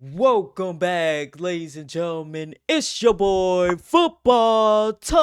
Welcome back, ladies and gentlemen. It's your boy, Football Talk.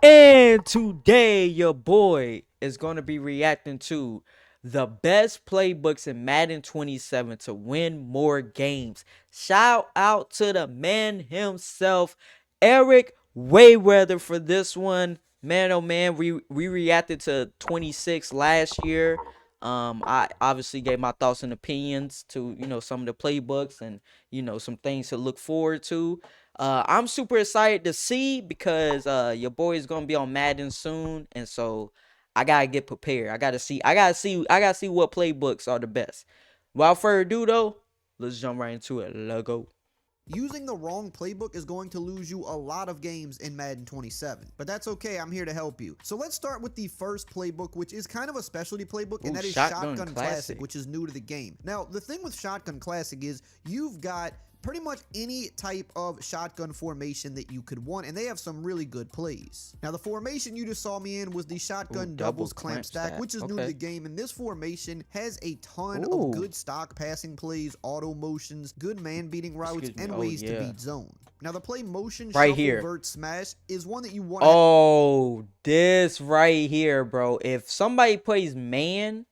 And today, your boy is going to be reacting to the best playbooks in Madden 27 to win more games. Shout out to the man himself, Eric Wayweather, for this one. Man, oh man, we reacted to 26 last year. I obviously gave my thoughts and opinions to some of the playbooks and some things to look forward to. I'm super excited to see because your boy is gonna be on Madden soon, and so I gotta get prepared. I gotta see what playbooks are the best. Without further ado, though, let's jump right into it. Let's go. Using the wrong playbook is going to lose you a lot of games in Madden 27, but that's okay, I'm here to help you. So let's start with the first playbook, which is kind of a specialty playbook, and that is Shotgun Classic, which is new to the game. Now, the thing with Shotgun Classic is you've got pretty much any type of shotgun formation that you could want, and they have some really good plays. Now, the formation you just saw me in was the shotgun doubles clamp stack, which is new to the game, and this formation has a ton of good stock passing plays, auto motions, good man beating routes, and ways to beat zone. Now, the play motion, right shuffle, here, vert, smash is one that you want. Oh, this right here, bro. If somebody plays man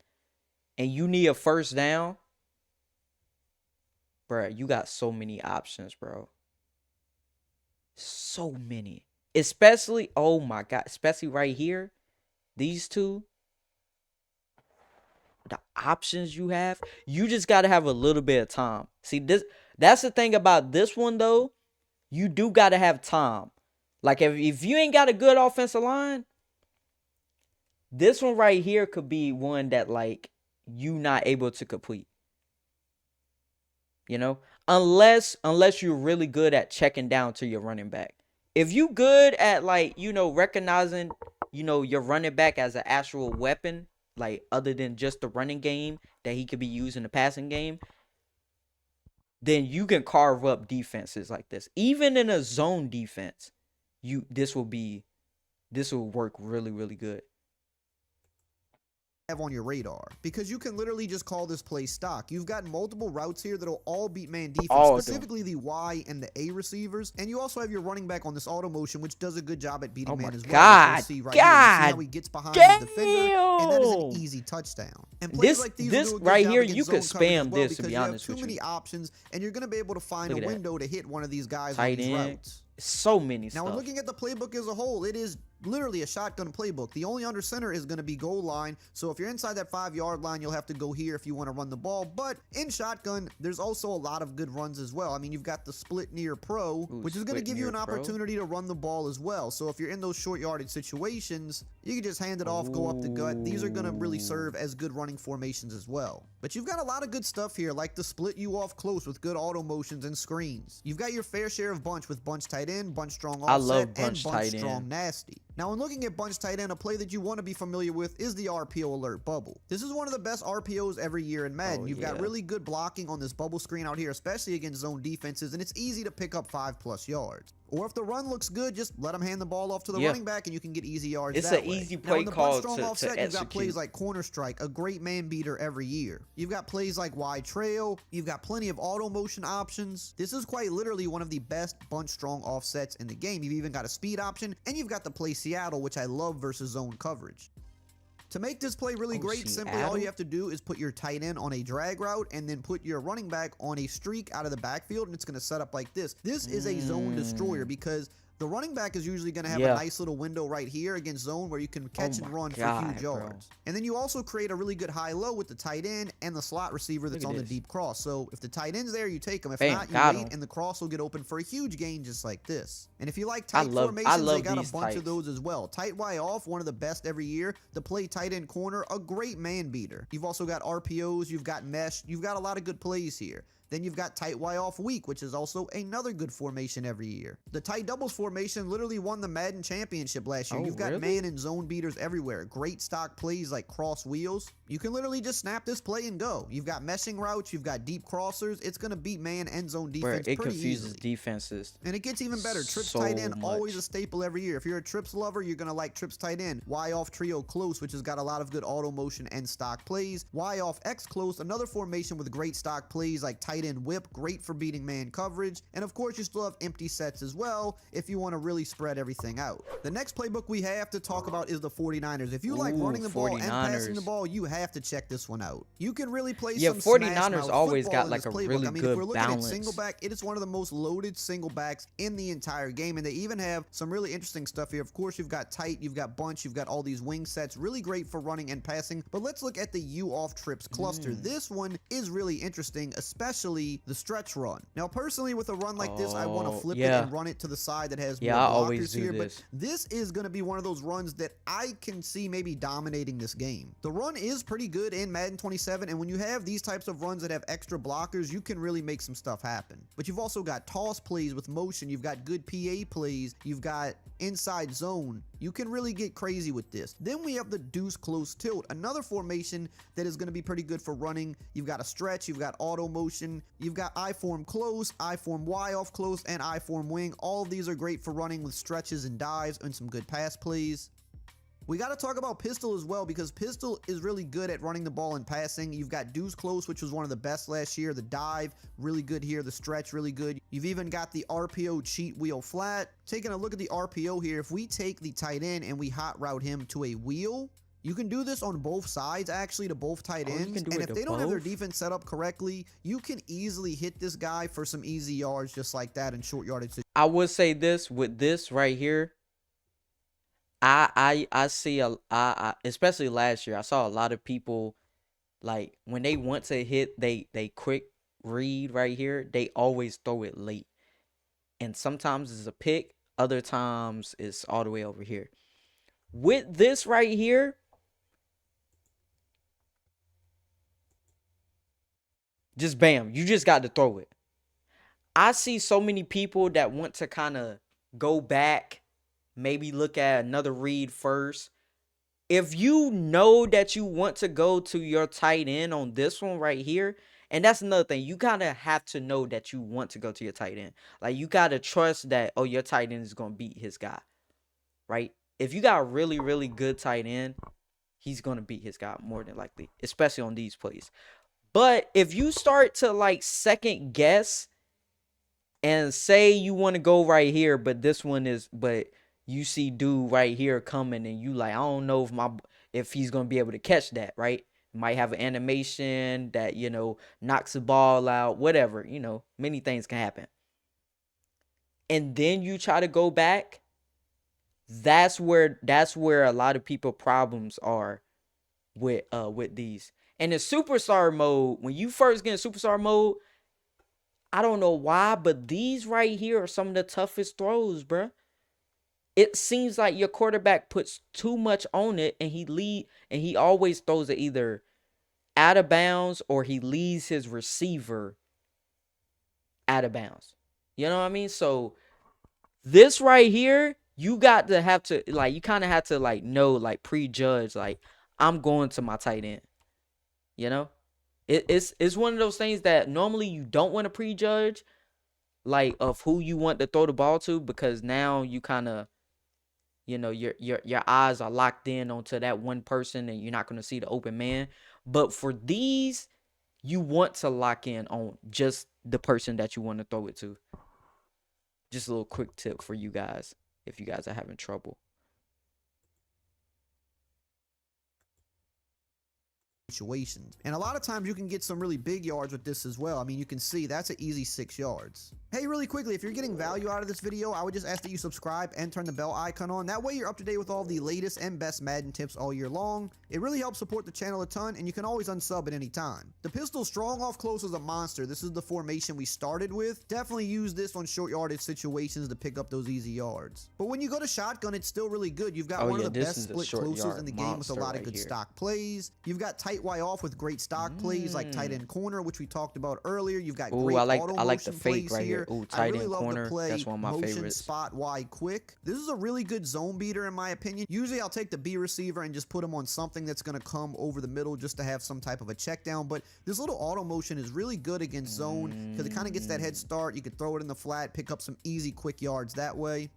and you need a first down, bro, you got so many options, bro. So many. Especially, oh my God, especially right here. These two, the options you have, you just got to have a little bit of time. See, that's the thing about this one, though. You do got to have time. Like, if you ain't got a good offensive line, this one right here could be one that, like, you not able to complete. Unless you're really good at checking down to your running back. If you good at, like, recognizing your running back as an actual weapon, like, other than just the running game that he could be used in the passing game, then you can carve up defenses like this. Even in a zone defense, this will work really, really good. Have on your radar, because you can literally just call this play stock. You've got multiple routes here that'll all beat man defense, specifically the Y and the A receivers, and you also have your running back on this auto motion, which does a good job at beating man as well. God, you'll see right here, you see how he gets behind his defender, and that is an easy touchdown. And plays like these this do a good right job here, against you could zone coverage as spam well, this, to be because honest you have with too you. many options, and you're going to be able to find a window to hit one of these guys on Tight these end. routes. So many Now, stuff. looking at the playbook as a whole, it is literally a shotgun playbook. The only under center is going to be goal line, so if you're inside that 5-yard line, you'll have to go here if you want to run the ball. But in shotgun, there's also a lot of good runs as well. I mean, you've got the split near pro, which is going to give you an opportunity to run the ball as well. So if you're in those short yardage situations, you can just hand it off, go up the gut. These are going to really serve as good running formations as well. But you've got a lot of good stuff here, like the split you off close with good auto motions and screens. You've got your fair share of bunch with bunch tight end, bunch strong offset, and bunch strong nasty. Now, when looking at bunch tight end, a play that you want to be familiar with is the RPO alert bubble. This is one of the best RPOs every year in Madden. You've got really good blocking on this bubble screen out here, especially against zone defenses, and it's easy to pick up 5+ yards. Or if the run looks good, just let them hand the ball off to the running back, and you can get easy yards that way. It's an easy play call to offset, execute. You've got plays like corner strike, a great man beater every year. You've got plays like wide trail. You've got plenty of auto motion options. This is quite literally one of the best bunch strong offsets in the game. You've even got a speed option, and you've got the play Seattle, which I love versus zone coverage. To make this play really great, simply all you have to do is put your tight end on a drag route and then put your running back on a streak out of the backfield, and it's going to set up like this. This is a zone destroyer because the running back is usually going to have a nice little window right here against zone where you can catch and run for huge yards. And then you also create a really good high-low with the tight end and the slot receiver that's on the deep cross. So if the tight end's there, you take them. If not, you wait, and the cross will get open for a huge gain just like this. And if you like tight formations, they got a bunch of those as well. Tight Y off, one of the best every year. The play tight end corner, a great man beater. You've also got RPOs, you've got mesh, you've got a lot of good plays here. Then you've got tight Y off weak, which is also another good formation every year. The tight doubles formation literally won the Madden championship last year. Oh, You've got really? man and zone beaters everywhere. Great stock plays like cross wheels. You can literally just snap this play and go. You've got meshing routes, you've got deep crossers. It's going to beat man and zone Where defense it pretty confuses easily. defenses And it gets even better. Trips so tight end, always a much. staple every year. If you're a trips lover, you're going to like trips tight end. Y off trio close, which has got a lot of good auto motion and stock plays. Y off X close, another formation with great stock plays like tight end whip, great for beating man coverage. And of course, you still have empty sets as well if you want to really spread everything out. The next playbook we have to talk about is the 49ers. If you like Ooh, running the ball and passing the 49ers. ball, you have to check this one out. You can really play Yeah, some 49ers smash mouth always football got in like this a playbook. really I mean, good if we're looking balance. at single back, it is one of the most loaded single backs in the entire game, and they even have some really interesting stuff here. Of course, you've got tight, you've got bunch, you've got all these wing sets, really great for running and passing. But let's look at the U off trips cluster. This one is really interesting, especially the stretch run. Now, personally, with a run like this, I want to flip it yeah. and run it to the side that has Yeah, more I blockers always do here. this. But this is going to be one of those runs that I can see maybe dominating this game. The run is pretty good in Madden 27, and when you have these types of runs that have extra blockers, you can really make some stuff happen. But you've also got toss plays with motion, you've got good PA plays, you've got inside zone. You can really get crazy with this. Then we have the deuce close tilt, another formation that is going to be pretty good for running. You've got a stretch, you've got auto motion, you've got I form close, I form Y off close, and I form wing. All of these are great for running with stretches and dives and some good pass plays. We got to talk about pistol as well, because pistol is really good at running the ball and passing. You've got deuce close, which was one of the best last year. The dive, really good here. The stretch, really good. You've even got the RPO cheat wheel flat. Taking a look at the RPO here, if we take the tight end and we hot route him to a wheel, you can do this on both sides, actually, to both tight ends. And if they don't have their defense set up correctly, you can easily hit this guy for some easy yards just like that in short yardage. I would say this with this right here. I see especially last year, I saw a lot of people, like, when they want to hit they quick read right here, they always throw it late. And sometimes it's a pick, other times it's all the way over here. With this right here, just bam, you just got to throw it. I see so many people that want to kind of go back, maybe look at another read first. If you know that you want to go to your tight end on this one right here, and that's another thing, you gotta have to know that you want to go to your tight end. Like, you gotta trust that, oh, your tight end is gonna beat his guy, right? If you got a really, really good tight end, he's gonna beat his guy more than likely, especially on these plays. But if you start to like second guess and say you want to go right here, but this one is, but you see dude right here coming, and you like, I don't know if he's gonna be able to catch that, right? Might have an animation that, knocks the ball out, whatever, many things can happen. And then you try to go back. That's where a lot of people problems are with these. And in superstar mode, when you first get in superstar mode, I don't know why, but these right here are some of the toughest throws, bruh. It seems like your quarterback puts too much on it, and he always throws it either out of bounds or he leaves his receiver out of bounds. You know what I mean? So this right here, you got to have to, like, you kind of have to, like, know, like, prejudge, like, I'm going to my tight end. You know? It's one of those things that normally you don't want to prejudge, like, of who you want to throw the ball to, because now you kind of, your eyes are locked in onto that one person, and you're not going to see the open man. But for these, you want to lock in on just the person that you want to throw it to. Just a little quick tip for you guys, if you guys are having trouble. Situations. And a lot of times you can get some really big yards with this as well. I mean, you can see that's an easy 6 yards. Hey, really quickly, if you're getting value out of this video, I would just ask that you subscribe and turn the bell icon on. That way you're up to date with all the latest and best Madden tips all year long. It really helps support the channel a ton, and you can always unsub at any time. The pistol strong off close is a monster. This is the formation we started with. Definitely use this on short yardage situations to pick up those easy yards. But when you go to shotgun, it's still really good. You've got one of the best split closes in the game with a lot of good stock plays. You've got tight Y off with great stock plays like tight end corner, which we talked about earlier. You've got great auto motion plays here. Ooh, tight end corner. That's one of my favorites. Spot wide quick. This is a really good zone beater in my opinion. Usually I'll take the B receiver and just put him on something that's going to come over the middle just to have some type of a check down. But this little auto motion is really good against zone because it kind of gets that head start. You could throw it in the flat, pick up some easy quick yards that way.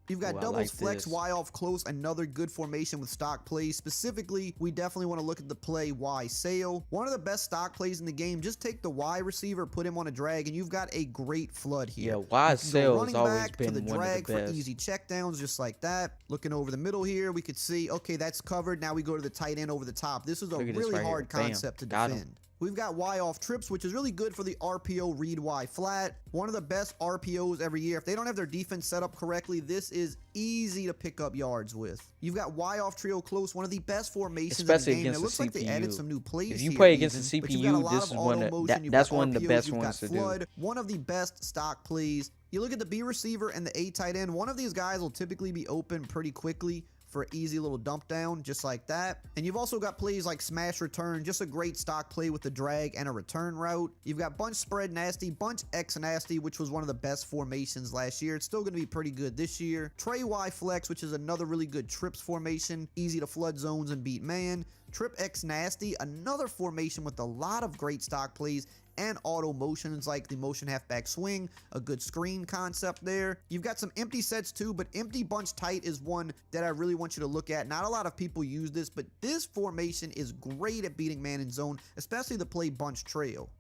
You've got doubles, flex, Y off close, another good formation with stock plays. Specifically, we definitely want to look at the play Y sail. One of the best stock plays in the game. Just take the Y receiver, put him on a drag, and you've got a great flood here. Yeah, Y sail has always been to the one drag of the best. For easy checkdowns, just like that. Looking over the middle here, we could see, okay, that's covered. Now we go to the tight end over the top. This is a really hard concept to defend. We've got Y off trips, which is really good for the RPO read Y flat. One of the best RPOs every year. If they don't have their defense set up correctly, this is easy to pick up yards with. You've got Y off trio close, one of the best formations especially in the game. Against it looks the like CPU. they added some new plays. If you play against the CPU, this is that's one of the best ones to do. One of the best stock plays. You look at the B receiver and the A tight end. One of these guys will typically be open pretty quickly for an easy little dump down, just like that. And you've also got plays like smash return, just a great stock play with the drag and a return route. You've got bunch spread nasty, bunch X nasty, which was one of the best formations last year. It's still going to be pretty good this year. Tray Y flex, which is another really good trips formation, easy to flood zones and beat man. Trip X nasty, another formation with a lot of great stock plays and auto motions like the motion halfback swing, a good screen concept there. You've got some empty sets too, but empty bunch tight is one that I really want you to look at. Not a lot of people use this, but this formation is great at beating man in zone, especially the play bunch trail.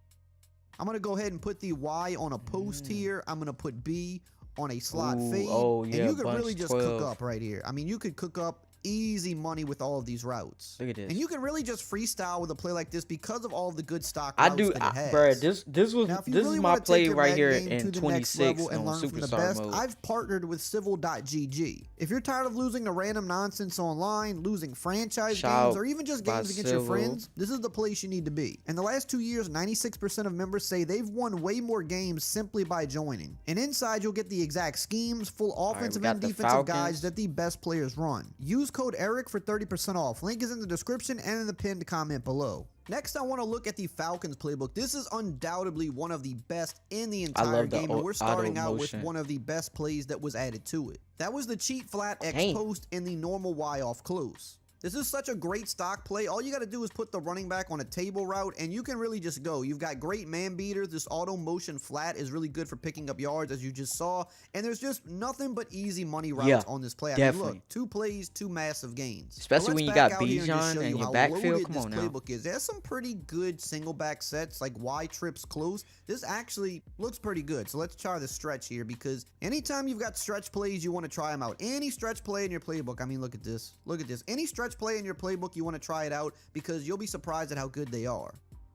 I'm going to go ahead and put the Y on a post here. I'm going to put B on a slot fade. Oh, yeah, and you could really just 12. cook up right here. I mean, you could cook up easy money with all of these routes. Look at this. And you can really just freestyle with a play like this because of all of the good stock routes that it has. Bro, this is my play right here in 26 on Superstar mode. I've partnered with Civil.gg. If you're tired of losing to random nonsense online, losing franchise games, or even just games against your friends, this is the place you need to be. In the last 2 years, 96% of members say they've won way more games simply by joining. And inside, you'll get the exact schemes, full offensive and defensive guides that the best players run. Use code ERIC for 30% off. Link is in the description and in the pinned comment below. Next, I want to look at the Falcons playbook. This is undoubtedly one of the best in the entire game, and we're starting out with one of the best plays that was added to it. That was the cheat flat X post in the normal Y off close. This is such a great stock play. All you got to do is put the running back on a table route, and you can really just go. You've got great man beaters. This auto motion flat is really good for picking up yards, as you just saw. And there's just nothing but easy money routes on this play. I mean, look, 2 plays, 2 massive gains. Especially when you got Bijan in your backfield. Come on now. Playbook is. There's some pretty good single back sets, like Y trips close. This actually looks pretty good. So let's try the stretch here, because anytime you've got stretch plays, you want to try them out. Any stretch play in your playbook. I mean, look at this. Look at this. Any stretch play in your playbook, you want to try it out because you'll be surprised at how good they are.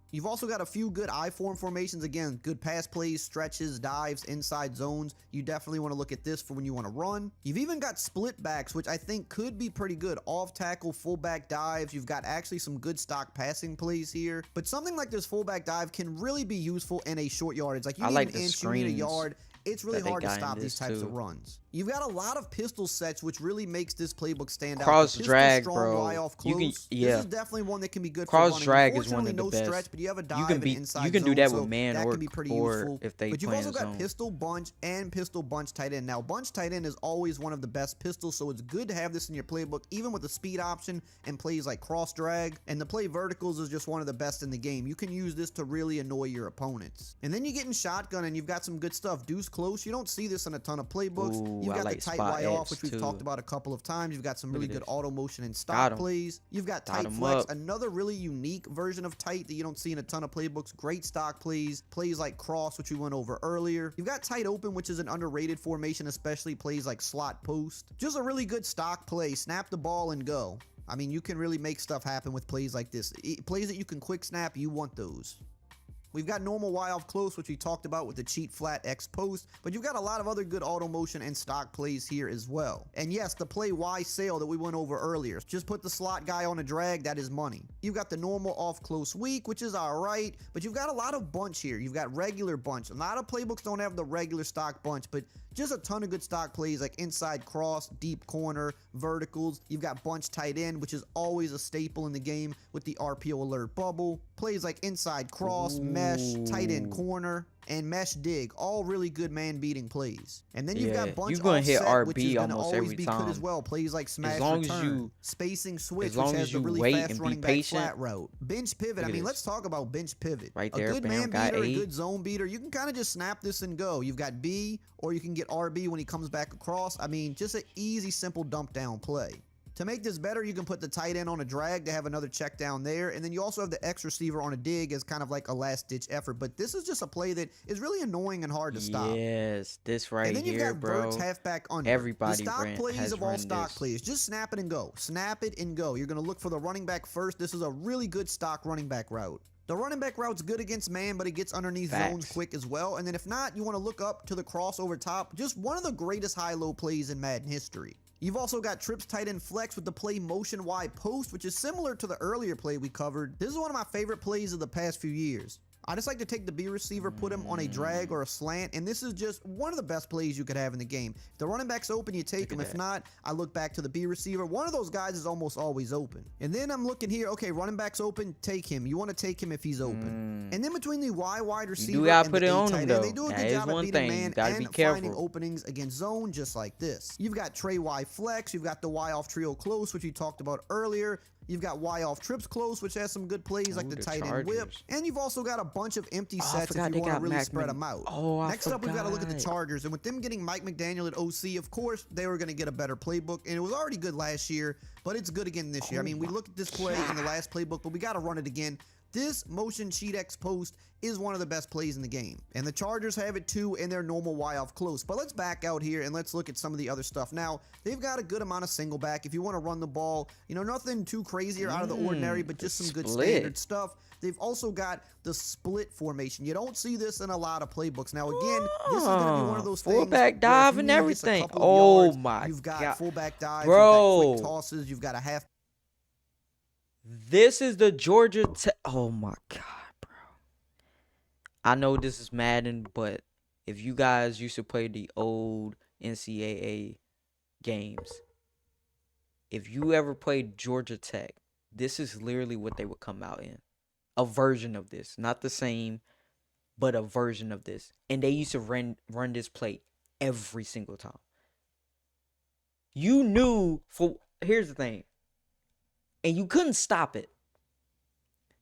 You've also got a few good I-form formations. Again, good pass plays, stretches, dives, inside zones. You definitely want to look at this for when you want to run. You've even got split backs, which I think could be pretty good. Off tackle, fullback dives. You've got actually some good stock passing plays here. But something like this fullback dive can really be useful in a short yardage. Like you need an inch, you need a yard. It's really hard to stop these types of runs. You've got a lot of pistol sets, which really makes this playbook stand out. Cross drag, bro. This is definitely one that can be good for running. Cross drag is one of the best. Stretch, but you have a dive and inside you can do that with man that or can be pretty useful. If they but you've also got pistol bunch and pistol bunch tight end. Now, bunch tight end is always one of the best pistols, so it's good to have this in your playbook, even with the speed option and plays like cross drag. And the play verticals is just one of the best in the game. You can use this to really annoy your opponents. And then you get in shotgun, and you've got some good stuff. Deuce close. You don't see this in a ton of playbooks. You've got the tight Y off, which we've talked about a couple of times. You've got some really good auto motion and stock plays. You've got tight flex, another really unique version of tight that you don't see in a ton of playbooks. Great stock plays, plays like cross, which we went over earlier. You've got tight open, which is an underrated formation, especially plays like slot post. Just a really good stock play. Snap the ball and go. I mean, you can really make stuff happen with plays like this. Plays that you can quick snap, you want those. We've got normal Y off close, which we talked about with the cheat flat X post, but you've got a lot of other good auto motion and stock plays here as well. And yes, the play Y sail that we went over earlier. Just put the slot guy on a drag, that is money. You've got the normal off close weak, which is alright, but you've got a lot of bunch here. You've got regular bunch. A lot of playbooks don't have the regular stock bunch, but just a ton of good stock plays like inside cross, deep corner, verticals. You've got bunch tight end, which is always a staple in the game with the RPO alert bubble. Plays like inside cross, mesh, tight end corner, and mesh dig, all really good man-beating plays. And then you've got bunch gonna offset, hit RB which is gonna almost always every be time. good as well. Plays like smash As long as return, you- spacing switch, as long which has as the you really wait fast and be running back patient. flat route. Bench pivot. Look I at mean, this. let's talk about bench pivot. Right A there, good bam, man got beater, a A. good zone beater. You can kind of just snap this and go. You've got B, or you can get RB when he comes back across. I mean, just an easy, simple dump down play. To make this better, you can put the tight end on a drag to have another check down there, and then you also have the X receiver on a dig as kind of like a last-ditch effort. But this is just a play that is really annoying and hard to stop. Yes, this right And then you've here, got bro. verts, halfback, under. Everybody the stock plays has of all run stock this. plays. Just snap it and go. Snap it and go. You're going to look for the running back first. This is a really good stock running back route. The running back route's good against man, but it gets underneath zones Facts. quick as well. And then if not, you want to look up to the crossover top. Just one of the greatest high-low plays in Madden history. You've also got trips tight end flex with the play motion wide post, which is similar to the earlier play we covered. This is one of my favorite plays of the past few years. I just like to take the B receiver, put him on a drag or a slant, and this is just one of the best plays you could have in the game. If the running back's open, you take him. If not, I look back to the B receiver. One of those guys is almost always open. And then I'm looking here, okay, running back's open, take him. You want to take him if he's open. And then between the Y wide receiver gotta and put the it A on tight him, end, though. they do a That good is job at one beating thing. man You gotta be and careful. finding openings against zone just like this. You've got Trey Y flex, you've got the Y off trio close, which we talked about earlier. You've got Y off trips close, which has some good plays like the the tight end whip. Chargers. And you've also got a bunch of empty I sets if forgot you they want to got really Mac spread Mc- them out. Oh, I Next up, we've got to look at the forgot. Chargers. And with them getting Mike McDaniel at OC, of course, they were going to get a better playbook. And it was already good last year, but it's good again this year. I mean, we looked at this play in the last playbook, but we got to run it again. This motion cheat X post is one of the best plays in the game. And the Chargers have it too in their normal Y off close. But let's back out here and let's look at some of the other stuff. Now, they've got a good amount of single back. If you want to run the ball, you know, nothing too crazy or out of the ordinary, but just some good split. standard stuff. They've also got the split formation. You don't see this in a lot of playbooks. Now, again, this is going to be one of those things. Fullback where if dive you and need just a everything. couple of Oh yards, my You've got God. fullback dive, Bro. you've got quick tosses, you've got a half. This is the Georgia Tech. Oh my God, bro. I know this is Madden, but if you guys used to play the old NCAA games, if you ever played Georgia Tech, this is literally what they would come out in. A version of this. Not the same, but a version of this. And they used to run this play every single time. You knew here's the thing. And you couldn't stop it.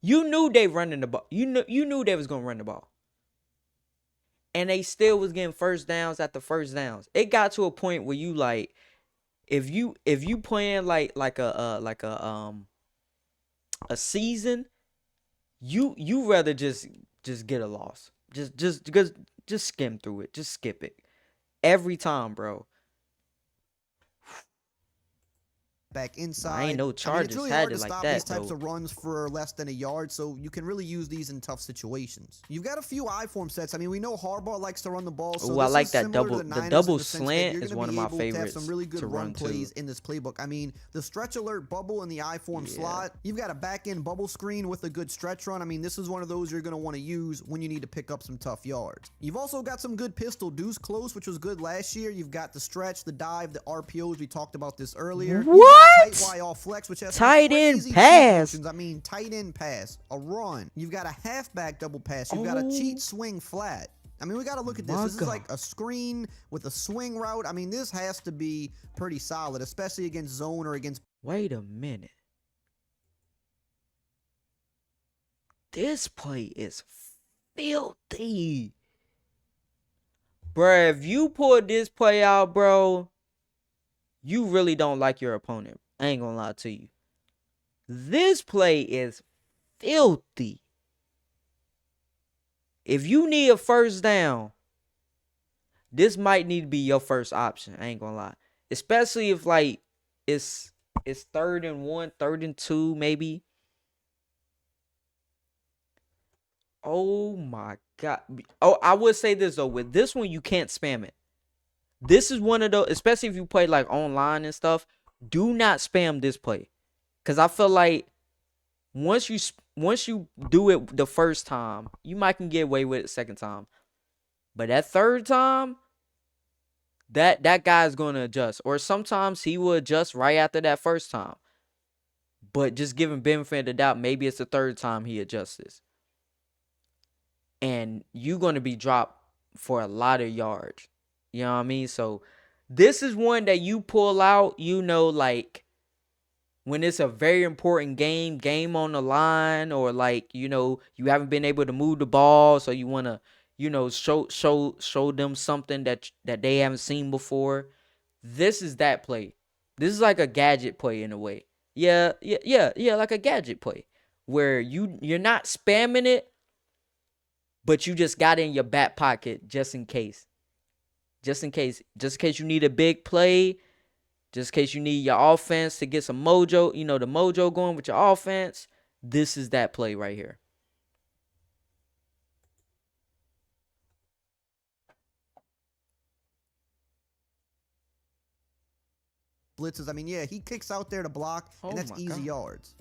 You knew they running the ball. You knew they was gonna run the ball. And they still was getting first downs after first downs. It got to a point where you like, if you playing like a season, you rather just get a loss. Just skim through it. Just skip it. Every time, bro. Back inside. I ain't know it's Chargers really had hard it to like stop that, these types though. of runs for less than a yard, so you can really use these in tough situations. You've got a few I-form sets. I mean, we know Harbaugh likes to run the ball, so Ooh, I this like is that similar to double- the the Niners double in the sense that slant you're is gonna one be of my able to have favorites some really good to run run, too. plays in this playbook. I mean, the stretch alert bubble in the I-form slot. You've got a back-end bubble screen with a good stretch run. I mean, this is one of those you're going to want to use when you need to pick up some tough yards. You've also got some good pistol deuce close, which was good last year. You've got the stretch, the dive, the RPOs. We talked about this earlier. What? You've got tight Y off flex, which has some Tight end crazy cheat pass. motions. I mean, tight end pass, a run. You've got a halfback double pass. You've got a cheat swing flat. I mean, we got to look at this. My This is God. like a screen with a swing route. I mean, this has to be pretty solid, especially against zone or against. Wait a minute. This play is filthy. Bruh, if you pull this play out, bro, you really don't like your opponent. I ain't gonna lie to you. This play is filthy. If you need a first down, this might need to be your first option. I ain't gonna lie. Especially if like it's 3rd and 1, 3rd and 2, maybe. Oh my god. Oh, I would say this though. With this one, you can't spam it. This is one of those, especially if you play like online and stuff. Do not spam this play, cause I feel like once you do it the first time, you might can get away with it the second time. But that third time, that guy's gonna adjust, or sometimes he will adjust right after that first time. But just giving benefit of the doubt, maybe it's the third time he adjusts this, and you're gonna be dropped for a lot of yards. You know what I mean? So this is one that you pull out, like when it's a very important game on the line, or like, you haven't been able to move the ball, so you want to, show them something that they haven't seen before. This is that play. This is like a gadget play in a way. Yeah, like a gadget play where you're not spamming it, but you just got it in your back pocket just in case. Just in case you need a big play, just in case you need your offense to get some mojo, the mojo going with your offense. This is that play right here. Blitzes. I mean, yeah, he kicks out there to block, and that's easy yards.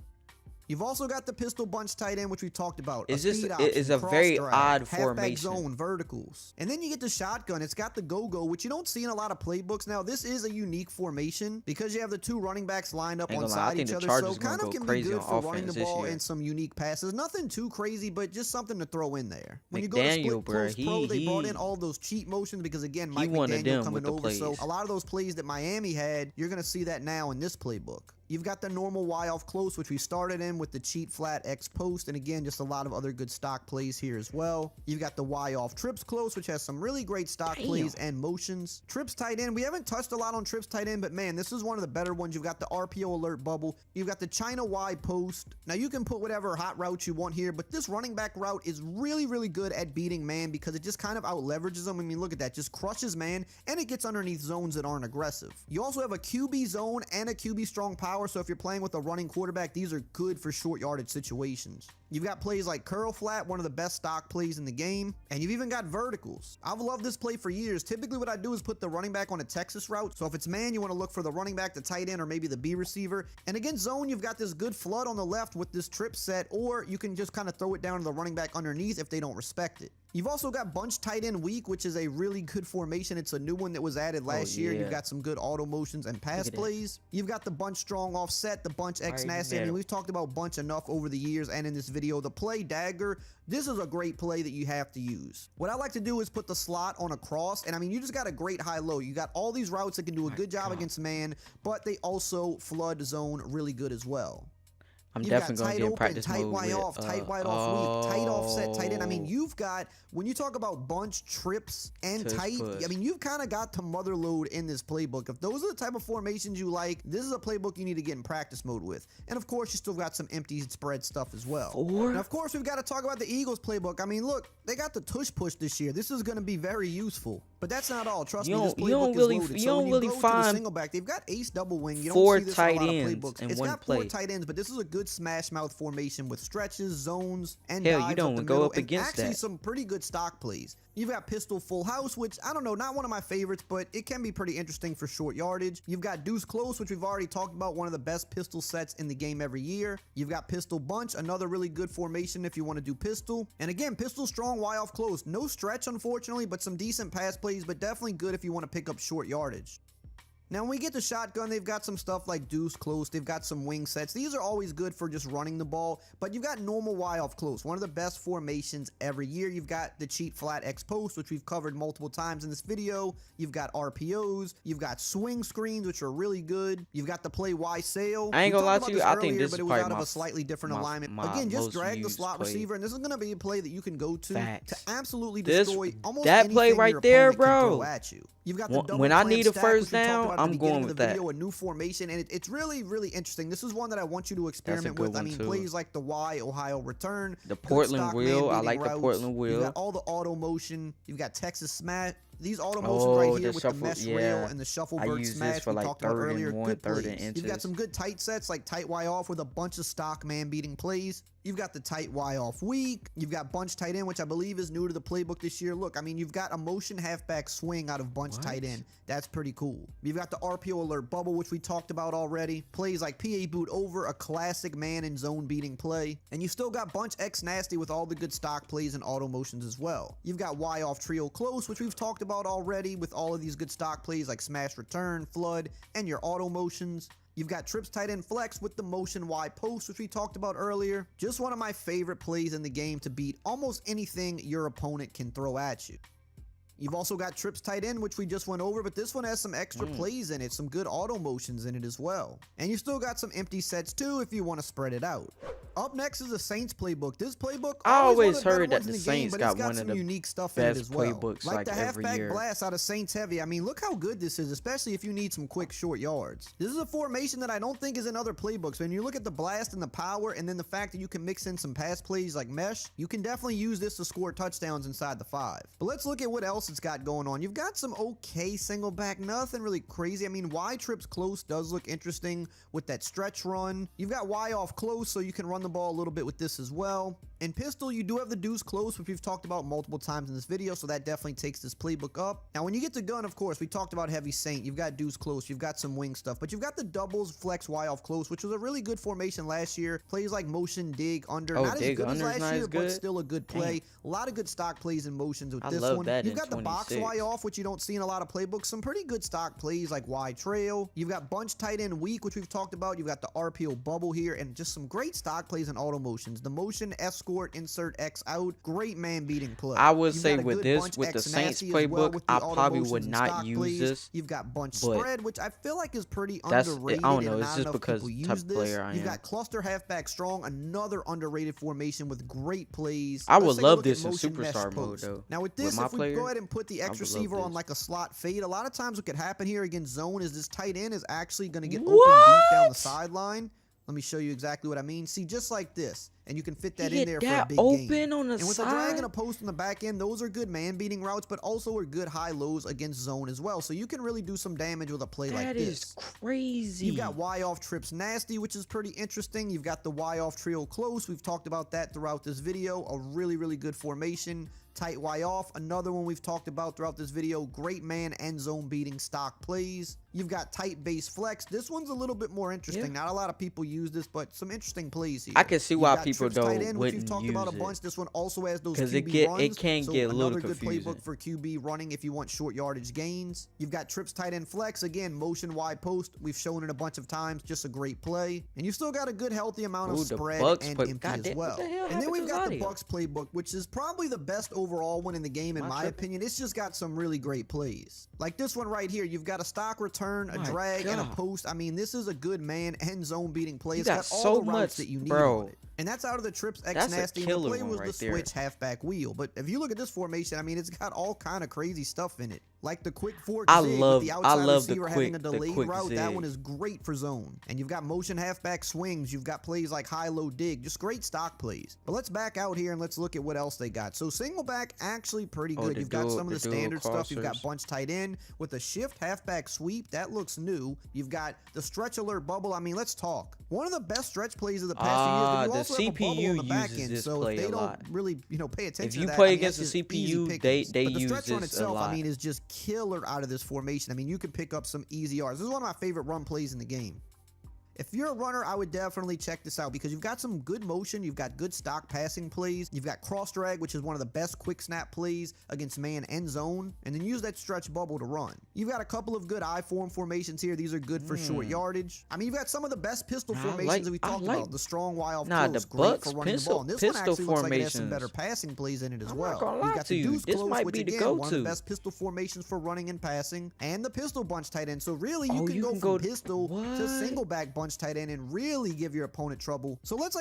You've also got the pistol bunch tight end, which we talked about. It's a very odd formation. Halfback zone, verticals. And then you get the shotgun. It's got the go-go, which you don't see in a lot of playbooks. Now, this is a unique formation because you have the two running backs lined up on side each other. So kind of can be good for running the ball and some unique passes. Nothing too crazy, but just something to throw in there. When you go to split close pro, they brought in all those cheat motions because, again, Mike McDaniel coming over. So a lot of those plays that Miami had, you're going to see that now in this playbook. You've got the normal Y off close, which we started in with the cheat flat X post, and again, just a lot of other good stock plays here as well. You've got the Y off trips close, which has some really great stock plays and motions. Trips tight end, we haven't touched a lot on trips tight end, but man, this is one of the better ones. You've got the RPO alert bubble. You've got the China Y post. Now, you can put whatever hot route you want here, but this running back route is really, really good at beating man because it just kind of out leverages him. I mean, look at that, just crushes man, and it gets underneath zones that aren't aggressive. You also have a QB zone and a QB strong power. So if you're playing with a running quarterback, these are good for short yardage situations. You've got plays like curl flat, one of the best stock plays in the game, and you've even got verticals. I've loved this play for years. Typically what I do is put the running back on a Texas route. So if it's man, you want to look for the running back, the tight end, or maybe the B receiver. And against zone, you've got this good flood on the left with this trip set, or you can just kind of throw it down to the running back underneath if they don't respect it. You've also got bunch tight end weak, which is a really good formation. It's a new one that was added last year. You've got some good auto motions and pass plays. You've got the bunch strong offset, the bunch X nasty. I mean, we've talked about bunch enough over the years and in this video. The play dagger, this is a great play that you have to use. What I like to do is put the slot on a cross, and I mean, you just got a great high-low. You got all these routes that can do a good job against man, but they also flood zone really good as well. I'm definitely going to get in practice mode with, tight wide off weak, tight offset, tight end. I mean, you've got, when you talk about bunch, trips, and tight, I mean, you've kind of got to mother load in this playbook. If those are the type of formations you like, this is a playbook you need to get in practice mode with. And of course, you still got some empty spread stuff as well. Now, of course, we've got to talk about the Eagles playbook. I mean, look, they got the tush push this year. This is going to be very useful. But that's not all. Trust me, this playbook is loaded. So when you go to the single back, they've got ace double wing. You don't see this in a lot of playbooks. It's got 4 tight ends, but this is a good smash mouth formation with stretches, zones, and dives you don't up the go middle, up against and actually that. some pretty good stock plays. You've got pistol full house, which I don't know, not one of my favorites, but it can be pretty interesting for short yardage. You've got deuce close, which we've already talked about, one of the best pistol sets in the game every year. You've got pistol bunch, another really good formation if you want to do pistol. And again, pistol strong, Y off close. No stretch, unfortunately, but some decent pass plays, but definitely good if you want to pick up short yardage. Now, when we get to shotgun, they've got some stuff like deuce close. They've got some wing sets. These are always good for just running the ball, but you've got normal Y off close, one of the best formations every year. You've got the cheat flat X post, which we've covered multiple times in this video. You've got RPOs. You've got swing screens, which are really good. You've got the play Y sail. I ain't gonna lie to you, I think this is but it was probably out of a slightly different alignment. Again, just drag the slot receiver, and this is going to be a play that you can go to absolutely destroy almost that play right there, bro. At you. You've got the when I need a first down, I'm going with that. A new formation, and it's really, really interesting. This is one that I want you to experiment with. I mean, plays like the Y Ohio return, the Portland wheel. I like the Portland wheel. You've got all the auto motion. You've got Texas These auto motions right Oh, here the with shuffle. the mesh rail Yeah. and the shuffle I vert use this smash for we like talked about third earlier. and one, Good third plays. and You've got inches. some good tight sets like tight Y off with a bunch of stock man beating plays. You've got the tight Y off weak. You've got bunch tight end, which I believe is new to the playbook this year. Look, I mean, you've got a motion halfback swing out of bunch tight end. That's pretty cool. You've got the RPO alert bubble, which we talked about already. Plays like PA boot over, a classic man and zone beating play. And you still got bunch X nasty with all the good stock plays and auto motions as well. You've got Y off trio close, which we've talked about already with all of these good stock plays like smash return, flood, and your auto motions. You've got trips tight end flex with the motion Y post, which we talked about earlier. Just one of my favorite plays in the game to beat almost anything your opponent can throw at you. You've also got trips tight end, which we just went over, but this one has some extra plays in it, some good auto motions in it as well. And you still got some empty sets too if you want to spread it out. Up next is the Saints playbook. This playbook, I always one of the better heard that ones the in the Saints game, but it's got got one some of the unique stuff in it best as well. playbooks Like like the every halfback year. blast out of Saints heavy. I mean, look how good this is, especially if you need some quick short yards. This is a formation that I don't think is in other playbooks. When you look at the blast and the power, and then the fact that you can mix in some pass plays like mesh, you can definitely use this to score touchdowns inside the 5. But let's look at what else it's got going on. You've got some okay single back, nothing really crazy. I mean, Y trips close does look interesting with that stretch run. You've got Y off close, so you can run the ball a little bit with this as well. In pistol, you do have the deuce close, which we've talked about multiple times in this video, so that definitely takes this playbook up. Now, when you get to gun, of course, we talked about heavy Saint. You've got deuce close, you've got some wing stuff, but you've got the doubles flex Y off close, which was a really good formation last year. Plays like motion, dig, under. Oh, not as dig good as under's last year, not but as good? still a good play. A lot of good stock plays and motions with I this love one. that You've in got the box 26. Y off, which you don't see in a lot of playbooks. Some pretty good stock plays like Y trail. You've got bunch tight end weak, which we've talked about. You've got the RPO bubble here, and just some great stock plays and auto motions. The motion escort insert X out. Great man beating play. I would You've say got a with good this, bunch with the X Saints nasty as well playbook, with the I auto probably motions would and not stock use plays. this. You've got bunch but spread, which I feel like is pretty that's I underrated. don't know. And It's not just enough because people type use of this. player I You've am. got cluster halfback strong, another underrated formation with great plays. I Let's would take a love look at this in motion mesh superstar mode post. though. Now with With this, my if we player, go ahead and put the X I would love receiver on this. like a slot fade, a lot of times what could happen here against zone is this tight end is actually going to get open deep down the What? sideline. Let me show you exactly what I mean. See, just like this. And you can fit that He in get there for a that big open gain. on the And with a drag and side? a post on the back end, those are good man-beating routes, but also are good high-lows against zone as well. So you can really do some damage with a play like That this. is crazy. You've got Y off trips nasty, which is pretty interesting. You've got the Y off trio close. We've talked about that throughout this video. A really, really good formation. Tight Y off, another one we've talked about throughout this video. Great man and zone beating stock plays. You've got tight base flex. This one's a little bit more interesting. Yeah. Not a lot of people use this, but some interesting plays here. I can see You've why got people trips tight don't end, which we've wouldn't talked about a use bunch. it. This one also has those 'Cause QB runs. it can so get a little another good confusing. playbook for QB running if you want short yardage gains. You've got trips tight end flex. Again, motion wide post. We've shown it a bunch of times. Just a great play. And you've still got a good healthy amount of Ooh, the spread Bucks and play- empty God as damn, well. what the hell And then happened we've to got the audio? Bucks playbook, which is probably the best overall one in the game in Am I my tripping? opinion. It's just got some really great plays. Like this one right here. You've got a stock return, a My drag, and a God. post. I mean, this is a good man and zone beating play. You It's got got all so the routes much, that you need bro. on it. And that's out of the trips X That's a nasty. And the killer play one was right the there. switch halfback wheel. But if you look at this formation, I mean, it's got all kind of crazy stuff in it. Like the quick fork I zig love- with the I outside love the receiver having a quick- the delayed quick route. That one zig. is great for zone. And you've got motion halfback swings. You've got plays like high-low dig. Just great stock plays. But let's back out here and let's look at what else they got. So single back, actually pretty Oh, good. the You've got dual- some of the the dual standard stuff. You've got crossers. bunch tight end with a shift halfback sweep. That looks new. You've got the stretch alert bubble. I mean, let's talk. One of the best stretch plays of the past few years, but you the also have a bubble CPU on the back uses end. this So play if they a don't lot. really, pay attention If to you that, play I mean, against that's the just easy CPU, pickings. they But the use stretch run this a itself, I lot. mean, is just killer out of this formation. I mean, you can pick up some easy yards. This is one of my favorite run plays in the game. If you're a runner, I would definitely check this out because you've got some good motion, you've got good stock passing plays, you've got cross drag, which is one of the best quick snap plays against man and zone, and then use that stretch bubble to run. You've got a couple of good I-form formations here. These are good for short yardage. I mean, you've got some of the best pistol Nah, I formations like- that we I talked like- about. The strong Y off Nah, close, the great Bucks for running the pistol- ball. And this one pistol actually looks like it has some formations. better passing plays in it as I'm well. not gonna You've lie got to the you. deuce This close, might which be the again, one of the go-to. best pistol formations for running and passing, and the pistol bunch tight end. So really, you Oh, can you go can from go- pistol to What? single back bunch tight end and really give your opponent trouble. So let's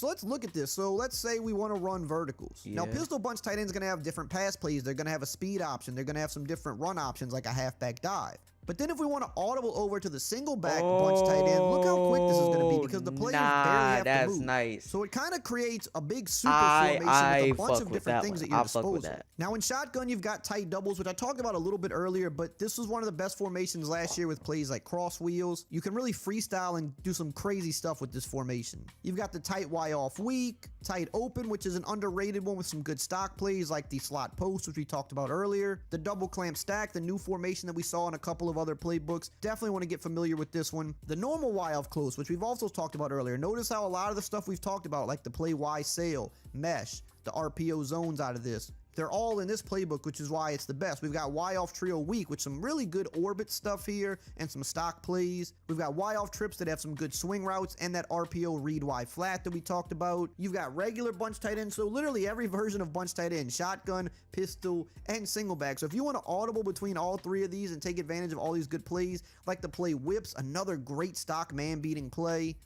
let's look at this. So let's say we want to run verticals. Now Yeah. pistol bunch tight end is going to have different pass plays. They're going to have a speed option. They're going to have some different run options like a halfback dive. But then if we want to audible over to the single back bunch tight end, look how quick this is going to be Oh, because the players barely nah, have to that's move. nice. So it kind of creates a big super I formation with a I bunch fuck of with different that things one. at your I fuck with disposal. that. Now in shotgun, you've got tight doubles, which I talked about a little bit earlier, but this was one of the best formations last year with plays like cross wheels. You can really freestyle and do some crazy stuff with this formation. You've got the tight Y off weak, tight open, which is an underrated one with some good stock plays like the slot post, which we talked about earlier. The double clamp stack, the new formation that we saw in a couple of other playbooks. Definitely want to get familiar with this one. The normal Y off close, which we've also talked about earlier. Notice how a lot of the stuff we've talked about, like the play Y sail, mesh, the RPO zones out of this, they're all in this playbook, which is why it's the best. We've got Y off trio weak with some really good orbit stuff here and some stock plays. We've got Y off trips that have some good swing routes and that RPO read Y flat that we talked about. You've got regular bunch tight end, so literally every version of bunch tight end, shotgun, pistol, and single back. So if you want to audible between all three of these and take advantage of all these good plays, like the play whips, another great stock man beating play.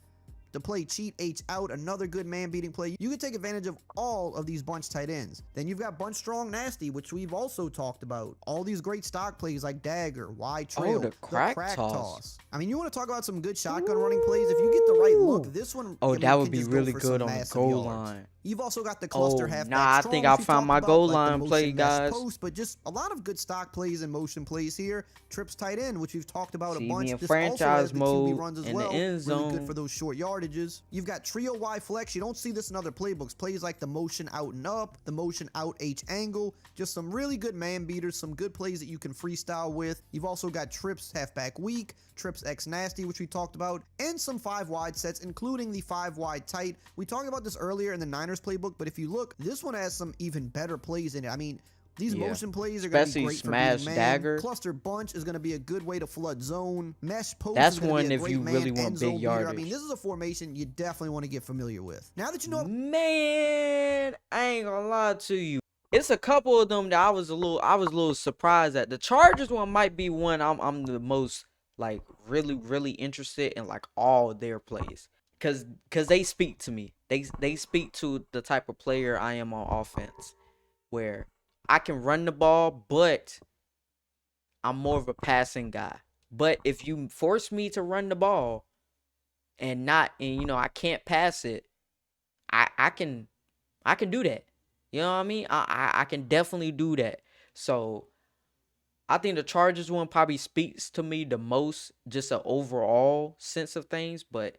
To play cheat H out, another good man beating play. You can take advantage of all of these bunch tight ends. Then you've got bunch strong nasty, which we've also talked about. All these great stock plays like dagger, wide trail, Oh, the crack toss. I mean, you want to talk about some good shotgun running plays? If you get the right look, this one, Oh, I mean, that would can be just really go for good some on the massive goal yards. line. You've also got the cluster Oh, halfback nah, I strong, think which I we found talked my about, goal like the line motion play, mesh guys. post, but just a lot of good stock plays and motion plays here. Trips tight end, which we've talked about See a me bunch. in This also franchise has the mode QB runs as in the well. end Really good zone. for those short yardages. You've got trio Y flex. You don't see this in other playbooks. Plays like the motion out and up, the motion out H angle. Just some really good man beaters, some good plays that you can freestyle with. You've also got trips halfback weak, trips X nasty, which we talked about, and some 5 wide sets, including the 5 wide tight. We talked about this earlier in the Niners playbook, but if you look, this one has some even better plays in it. I mean, these Yeah. motion plays are going to be Especially great for smash beating man. dagger. Cluster bunch is going to be a good way to flood zone. Mesh post That's is going to one be a if great you man really end want zone big beater. I yardage. mean, this is a formation you definitely want to get familiar with. Now that you know, Man, I ain't gonna lie to you. It's a couple of them that I was a little surprised at. The Chargers one might be one I'm the most like really interested in, like all their plays. Cause they speak to me. They speak to the type of player I am on offense, where I can run the ball, but I'm more of a passing guy. But if you force me to run the ball and I can't pass it, I can do that. You know what I mean? I can definitely do that. So I think the Chargers one probably speaks to me the most, just an overall sense of things. But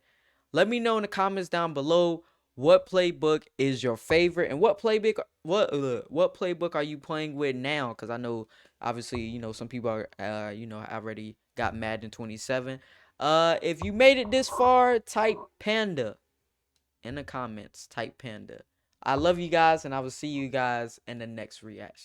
let me know in the comments down below what playbook is your favorite and what playbook are you playing with now? Because I know obviously some people are already got Madden 27. If you made it this far, type Panda in the comments. Type Panda. I love you guys, and I will see you guys in the next reaction.